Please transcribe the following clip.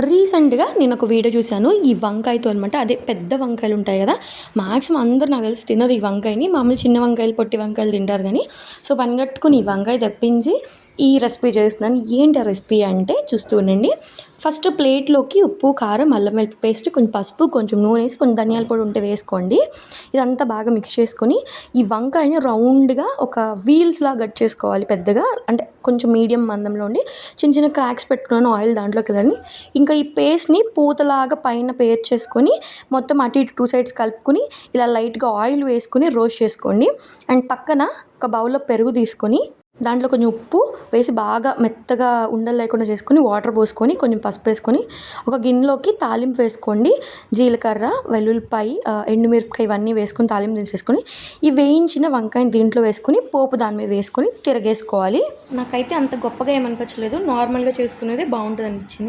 రీసెంట్‌గా నేనొక వీడియో చూశాను. ఈ వంకాయతో అనమాట. అదే పెద్ద వంకాయలు ఉంటాయి గదా! మాక్సిమం అందరూ నాకు తెలిసి తినరు ఈ వంకాయని. మామూలు చిన్న వంకాయలు, పొట్టి వంకాయలు తింటారు గానీ, సో, పనిగట్టుకొని ఈ వంకాయ తెప్పించి ఈ రెసిపీ చేస్తున్నాను. ఏంటి ఆ రెసిపీ అంటే చూస్తూ ఉండండి. ఫస్ట్ ప్లేట్‌లోకి ఉప్పు, కారం, అల్లం వెల్లుల్లి పేస్ట్, కొంచెం పసుపు, కొంచెం నూనేసి, కొంచెం ధనియాల పొడి ఉంటే వేసుకోండి. ఇదంతా బాగా మిక్స్ చేసుకొని, ఈ వంకాయని రౌండ్‌గా ఒక వీల్స్‌లాగా కట్ చేసుకోవాలి పెద్దగా. అంటే కొంచెం మీడియం మందంలో ఉండి, చిన్న చిన్న క్రాక్స్ పెట్టుకున్నాను ఆయిల్ దాంట్లోకి వెళ్ళని. ఇంకా ఈ పేస్ట్‌ని పూతలాగా పైన పేర్చేసుకొని, మొత్తం అటు ఇటు 2 సైడ్స్ కలుపుకొని, ఇలా లైట్‌గా ఆయిల్ వేసుకొని రోస్ట్ చేసుకోండి. అండ్ పక్కన ఒక బౌల్‌లో పెరుగు తీసుకొని, దాంట్లో కొంచెం ఉప్పు వేసి బాగా మెత్తగా ఉండలు లేకుండా చేసుకొని, వాటర్ పోసుకొని, కొంచెం పసుపు వేసుకొని, ఒక గిన్నెలోకి తాలింపు వేసుకోండి. జీలకర్ర, వెల్లుల్లిపాయ, ఎండుమిరపకాయ ఇవన్నీ వేసుకొని తాలింపు దించేసుకొని, ఈ వేయించిన వంకాయని దీంట్లో వేసుకొని, పోపు దాని మీద వేసుకొని తిరగేసుకోవాలి. నాకైతే అంత గొప్పగా ఏమనిపించలేదు. నార్మల్‌గా చేసుకునేదే బాగుంటుంది అనిపించింది.